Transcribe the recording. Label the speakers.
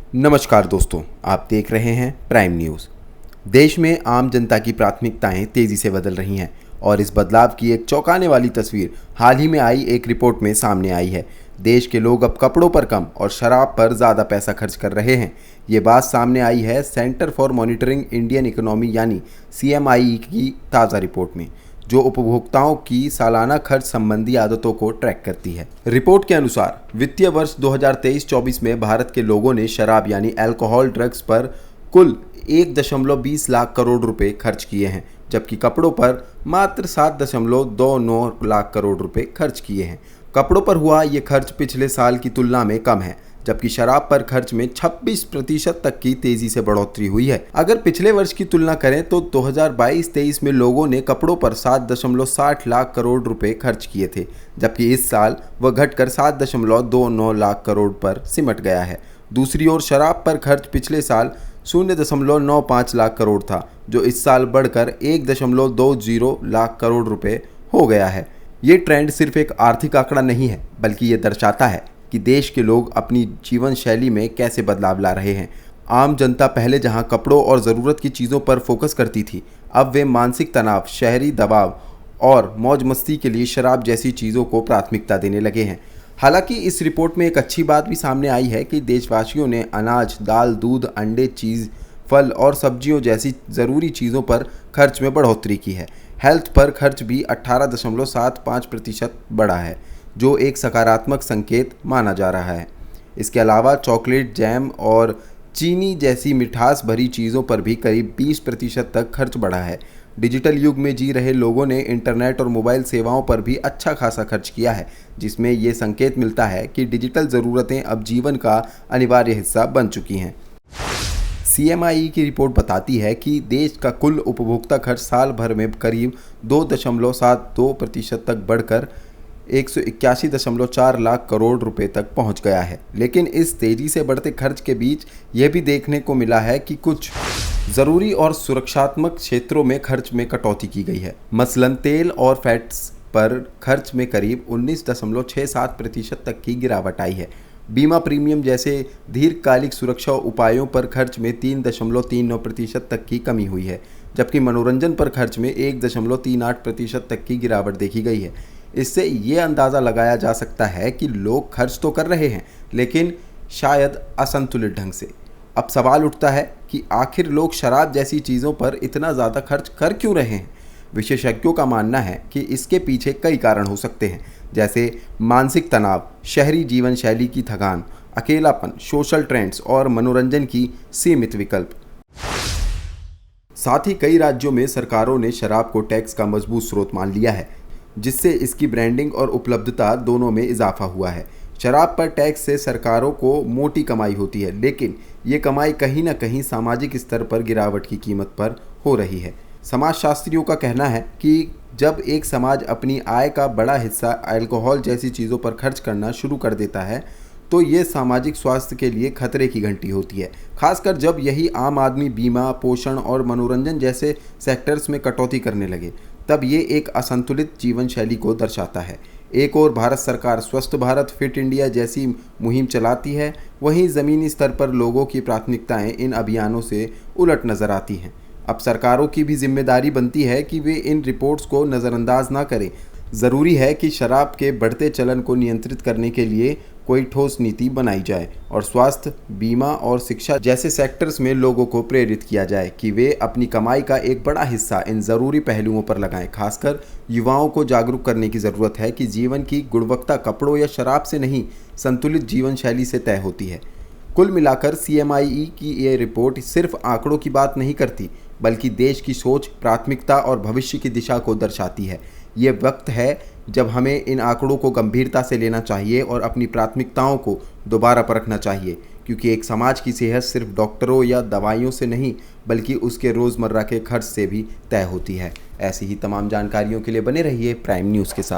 Speaker 1: नमस्कार दोस्तों, आप देख रहे हैं प्राइम न्यूज़। देश में आम जनता की प्राथमिकताएं तेज़ी से बदल रही हैं और इस बदलाव की एक चौंकाने वाली तस्वीर हाल ही में आई एक रिपोर्ट में सामने आई है। देश के लोग अब कपड़ों पर कम और शराब पर ज़्यादा पैसा खर्च कर रहे हैं। ये बात सामने आई है centre for monitoring Indian economy यानी CMI की ताज़ा रिपोर्ट में, जो उपभोक्ताओं की सालाना खर्च संबंधी आदतों को ट्रैक करती है। रिपोर्ट के अनुसार वित्तीय वर्ष 2023-24 में भारत के लोगों ने शराब यानी अल्कोहल ड्रग्स पर कुल 1.20 लाख करोड़ रुपए खर्च किए हैं, जबकि कपड़ों पर मात्र 7.29 लाख करोड़ रुपए खर्च किए हैं। कपड़ों पर हुआ ये खर्च पिछले साल की तुलना में कम है, जबकि शराब पर खर्च में 26% तक की तेजी से बढ़ोतरी हुई है। अगर पिछले वर्ष की तुलना करें तो 2022-23 में लोगों ने कपड़ों पर 7.60 लाख करोड़ रुपए खर्च किए थे, जबकि इस साल वह घटकर 7.29 लाख करोड़ पर सिमट गया है। दूसरी ओर शराब पर खर्च पिछले साल 0.95 लाख करोड़ था, जो इस साल बढ़कर 1.20 लाख करोड़ रुपए हो गया है। ये ट्रेंड सिर्फ एक आर्थिक आंकड़ा नहीं है, बल्कि ये दर्शाता है कि देश के लोग अपनी जीवन शैली में कैसे बदलाव ला रहे हैं। आम जनता पहले जहां कपड़ों और ज़रूरत की चीज़ों पर फोकस करती थी, अब वे मानसिक तनाव, शहरी दबाव और मौज मस्ती के लिए शराब जैसी चीज़ों को प्राथमिकता देने लगे हैं। हालांकि इस रिपोर्ट में एक अच्छी बात भी सामने आई है कि देशवासियों ने अनाज, दाल, दूध, अंडे, चीज़, फल और सब्जियों जैसी ज़रूरी चीज़ों पर खर्च में बढ़ोतरी की है। हेल्थ पर खर्च भी 18.75% बढ़ा है, जो एक सकारात्मक संकेत माना जा रहा है। इसके अलावा चॉकलेट, जैम और चीनी जैसी मिठास भरी चीज़ों पर भी करीब 20% तक खर्च बढ़ा है। डिजिटल युग में जी रहे लोगों ने इंटरनेट और मोबाइल सेवाओं पर भी अच्छा खासा खर्च किया है, जिसमें ये संकेत मिलता है कि डिजिटल ज़रूरतें अब जीवन का अनिवार्य हिस्सा बन चुकी हैं। CMI की रिपोर्ट बताती है कि देश का कुल उपभोक्ता खर्च साल भर में करीब 2.72% तक बढ़कर 181.4 लाख करोड़ रुपए तक पहुंच गया है। लेकिन इस तेजी से बढ़ते खर्च के बीच यह भी देखने को मिला है कि कुछ ज़रूरी और सुरक्षात्मक क्षेत्रों में खर्च में कटौती की गई है। मसलन तेल और फैट्स पर खर्च में करीब 19.67% तक की गिरावट आई है। बीमा प्रीमियम जैसे दीर्घकालिक सुरक्षा उपायों पर खर्च में 3.39% तक की कमी हुई है, जबकि मनोरंजन पर खर्च में 1.38% तक की गिरावट देखी गई है। इससे ये अंदाज़ा लगाया जा सकता है कि लोग खर्च तो कर रहे हैं, लेकिन शायद असंतुलित ढंग से। अब सवाल उठता है कि आखिर लोग शराब जैसी चीज़ों पर इतना ज़्यादा खर्च कर क्यों रहे हैं। विशेषज्ञों का मानना है कि इसके पीछे कई कारण हो सकते हैं, जैसे मानसिक तनाव, शहरी जीवन शैली की थकान, अकेलापन, सोशल ट्रेंड्स और मनोरंजन की सीमित विकल्प। साथ ही कई राज्यों में सरकारों ने शराब को टैक्स का मजबूत स्रोत मान लिया है, जिससे इसकी ब्रांडिंग और उपलब्धता दोनों में इजाफा हुआ है। शराब पर टैक्स से सरकारों को मोटी कमाई होती है, लेकिन ये कमाई कहीं ना कहीं सामाजिक स्तर पर गिरावट की कीमत पर हो रही है। समाजशास्त्रियों का कहना है कि जब एक समाज अपनी आय का बड़ा हिस्सा अल्कोहल जैसी चीज़ों पर खर्च करना शुरू कर देता है, तो ये सामाजिक स्वास्थ्य के लिए खतरे की घंटी होती है, खासकर जब यही आम आदमी बीमा, पोषण और मनोरंजन जैसे सेक्टर्स में कटौती करने लगे। तब ये एक असंतुलित जीवन शैली को दर्शाता है। एक और भारत सरकार स्वस्थ भारत, फिट इंडिया जैसी मुहिम चलाती है, वहीं ज़मीनी स्तर पर लोगों की प्राथमिकताएं इन अभियानों से उलट नज़र आती हैं। अब सरकारों की भी जिम्मेदारी बनती है कि वे इन रिपोर्ट्स को नज़रअंदाज ना करें। ज़रूरी है कि शराब के बढ़ते चलन को नियंत्रित करने के लिए कोई ठोस नीति बनाई जाए और स्वास्थ्य, बीमा और शिक्षा जैसे सेक्टर्स में लोगों को प्रेरित किया जाए कि वे अपनी कमाई का एक बड़ा हिस्सा इन ज़रूरी पहलुओं पर लगाएं। खासकर युवाओं को जागरूक करने की ज़रूरत है कि जीवन की गुणवत्ता कपड़ों या शराब से नहीं, संतुलित जीवन शैली से तय होती है। कुल मिलाकर CMI की ये रिपोर्ट सिर्फ आंकड़ों की बात नहीं करती, बल्कि देश की सोच, प्राथमिकता और भविष्य की दिशा को दर्शाती है। ये वक्त है जब हमें इन आंकड़ों को गंभीरता से लेना चाहिए और अपनी प्राथमिकताओं को दोबारा परखना चाहिए, क्योंकि एक समाज की सेहत सिर्फ डॉक्टरों या दवाइयों से नहीं, बल्कि उसके रोज़मर्रा के खर्च से भी तय होती है। ऐसी ही तमाम जानकारियों के लिए बने रहिए प्राइम न्यूज़ के साथ।